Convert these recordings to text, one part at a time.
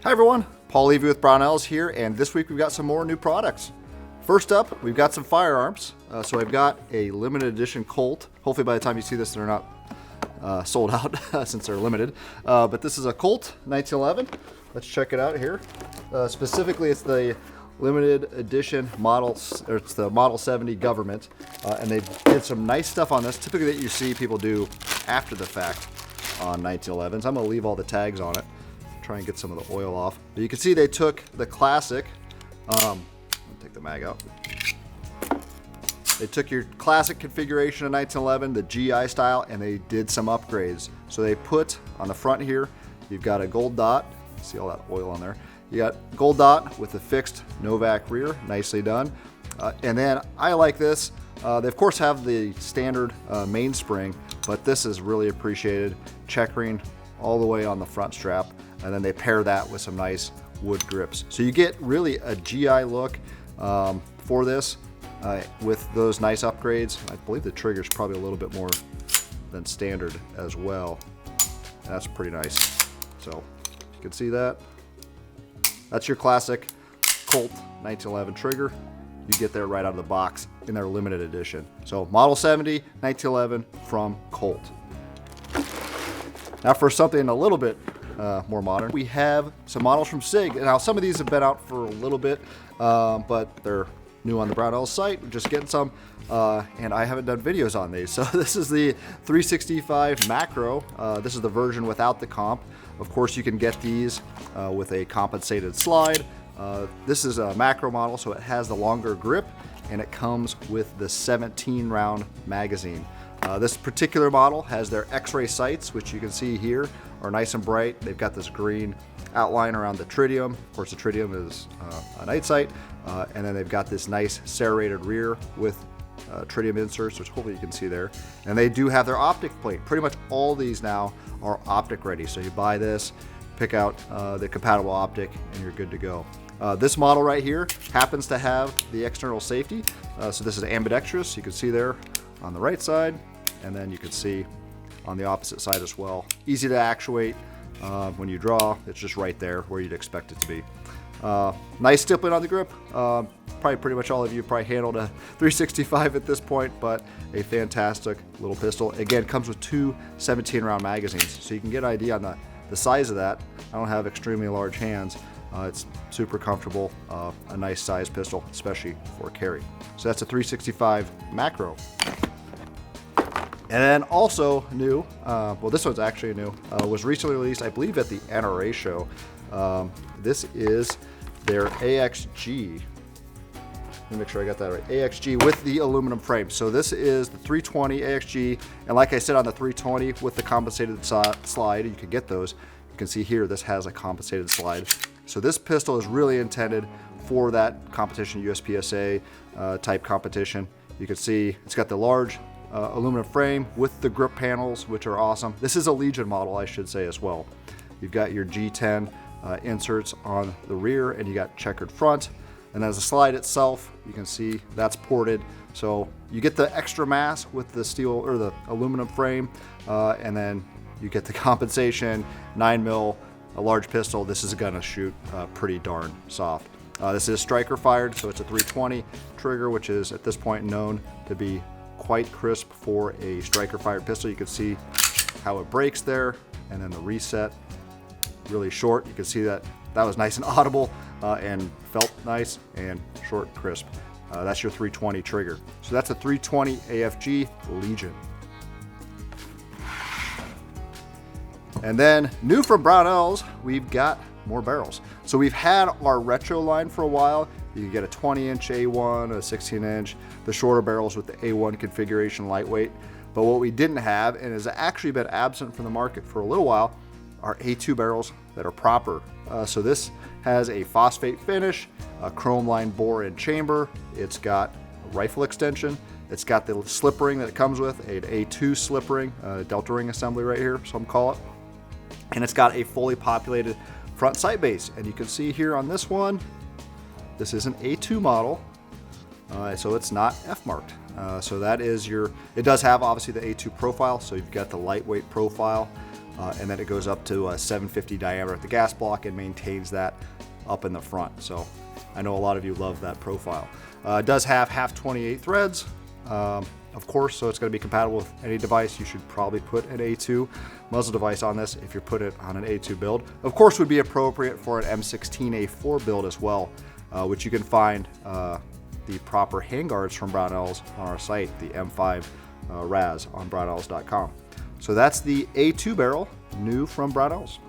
Hi everyone, Paul Levy with Brownells here, and this week we've got some more new products. First up, we've got some firearms. So I've got a limited edition Colt. Hopefully by the time you see this, they're not sold out since they're limited. But this is a Colt 1911. Let's check it out here. Specifically, it's the limited edition model, or it's the Model 70 Government, and they did some nice stuff on this. Typically, that you see people do after the fact on 1911s. I'm going to leave all the tags on it. Try and get some of the oil off. But you can see they took the classic. I'll take the mag out. They took your classic configuration of 1911, the GI style, and they did some upgrades. So they put on the front here, you've got a gold dot. See all that oil on there. You got gold dot with a fixed Novak rear, nicely done. And then I like this. They of course have the standard mainspring, but this is really appreciated. Checkering all the way on the front strap, and then they pair that with some nice wood grips. So you get really a GI look for this with those nice upgrades. I believe the trigger's probably a little bit more than standard as well. That's pretty nice. So you can see that. That's your classic Colt 1911 trigger. You get there right out of the box in their limited edition. So Model 70 1911 from Colt. Now for something a little bit more modern, we have some models from SIG. Now some of these have been out for a little bit, but they're new on the Brownells site. We're just getting some, and I haven't done videos on these. So this is the 365 Macro. This is the version without the comp. Of course, you can get these with a compensated slide. This is a macro model, so it has the longer grip, and it comes with the 17-round magazine. This particular model has their X-ray sights, which you can see here are nice and bright. They've got this green outline around the Tritium. Of course, the Tritium is a night sight. And then they've got this nice serrated rear with Tritium inserts, which hopefully you can see there. And they do have their optic plate. Pretty much all these now are optic ready. So you buy this, pick out the compatible optic, and you're good to go. This model right here happens to have the external safety. So this is ambidextrous. You can see there on the right side, and then you can see on the opposite side as well. Easy to actuate. When you draw, it's just right there where you'd expect it to be. Nice stippling on the grip. Probably pretty much all of you probably handled a 365 at this point, but a fantastic little pistol. Again, comes with two 17-round magazines, so you can get an idea on the size of that. I don't have extremely large hands. It's super comfortable, a nice size pistol, especially for carry. So that's a 365 Macro. And then also new, well this one's actually new, was recently released, I believe at the NRA show. This is their AXG. Let me make sure I got that right. AXG with the aluminum frame. So this is the 320 AXG, and like I said on the 320 with the compensated slide, you can get those. You can see here this has a compensated slide. So this pistol is really intended for that competition, USPSA type competition. You can see it's got the large aluminum frame with the grip panels, which are awesome. This is a Legion model, I should say as well. You've got your G10 inserts on the rear, and you got checkered front. And as the slide itself, you can see that's ported. So you get the extra mass with the steel or the aluminum frame, and then you get the compensation, 9mm, a large pistol. This is gonna shoot pretty darn soft. This is striker fired, so it's a 320 trigger, which is at this point known to be quite crisp for a striker fired pistol. You can see how it breaks there, and then the reset really short. You can see that was nice and audible and felt nice and short, crisp. That's your 320 trigger. So that's a 320 AFG Legion. And then new from Brownells, we've got more barrels. So we've had our retro line for a while. You can get a 20-inch A1, a 16-inch, the shorter barrels with the A1 configuration lightweight. But what we didn't have, and has actually been absent from the market for a little while, are A2 barrels that are proper. So this has a phosphate finish, a chrome lined bore and chamber. It's got a rifle extension. It's got the slip ring that it comes with, an A2 slip ring, delta ring assembly right here, some call it. And it's got a fully populated front sight base. And you can see here on this one, this is an A2 model, so it's not F marked. So that is it does have obviously the A2 profile, so you've got the lightweight profile, and then it goes up to a 750 diameter at the gas block and maintains that up in the front. So I know a lot of you love that profile. It does have half 28 threads, of course, so it's going to be compatible with any device. You should probably put an A2 muzzle device on this if you put it on an A2 build. Of course, would be appropriate for an M16A4 build as well, which you can find the proper handguards from Brownells on our site, the M5 Raz on Brownells.com. So that's the A2 barrel, new from Brownells.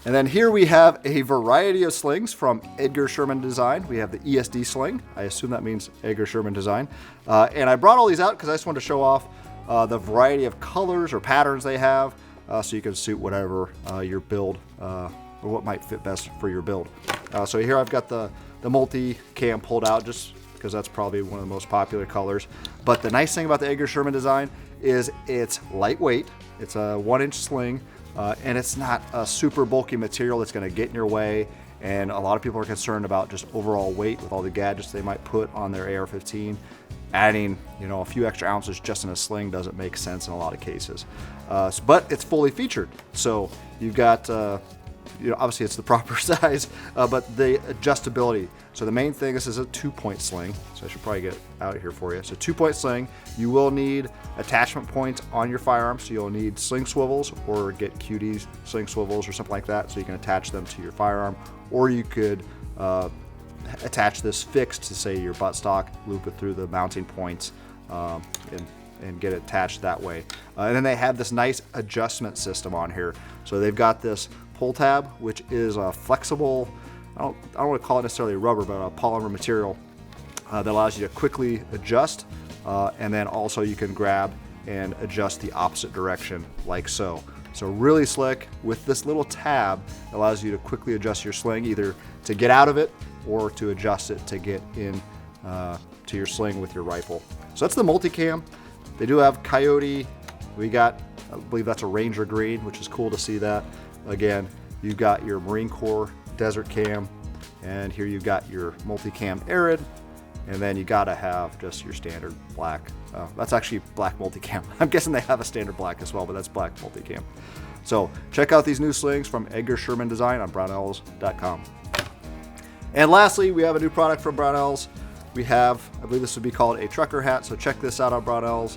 And then here we have a variety of slings from Edgar Sherman Design. We have the ESD sling. I assume that means Edgar Sherman Design. And I brought all these out because I just wanted to show off the variety of colors or patterns they have, so you can suit whatever your build, or what might fit best for your build. So here I've got the multi-cam pulled out just because that's probably one of the most popular colors. But the nice thing about the Edgar Sherman Design is it's lightweight. It's a 1-inch sling. And it's not a super bulky material that's going to get in your way, and a lot of people are concerned about just overall weight with all the gadgets they might put on their AR-15. Adding, a few extra ounces just in a sling doesn't make sense in a lot of cases. But it's fully featured, so you've got, obviously it's the proper size, but the adjustability. So the main thing, this is a 2-point sling, so I should probably get out here for you. So 2-point sling, you will need attachment points on your firearm, so you'll need sling swivels or get QD's sling swivels or something like that, so you can attach them to your firearm, or you could attach this fixed to, say, your buttstock, loop it through the mounting points, and get it attached that way. And then they have this nice adjustment system on here. So they've got this pull tab, which is a flexible, I don't want to call it necessarily rubber, but a polymer material that allows you to quickly adjust, and then also you can grab and adjust the opposite direction like so. So really slick. With this little tab, it allows you to quickly adjust your sling, either to get out of it or to adjust it to get in to your sling with your rifle. So that's the multicam. They do have Coyote. We got, I believe that's a Ranger green, which is cool to see that. Again, you've got your Marine Corps Desert Cam, and here you've got your multicam Arid, and then you gotta have just your standard black. That's actually black multicam. I'm guessing they have a standard black as well, but that's black multicam. So check out these new slings from Edgar Sherman Design on Brownells.com. And lastly, we have a new product from Brownells. We have, I believe this would be called a trucker hat, so check this out on Brownells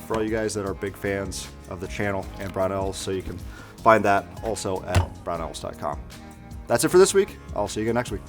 for all you guys that are big fans of the channel and Brownells, so you can find that also at Brownells.com. That's it for this week. I'll see you again next week.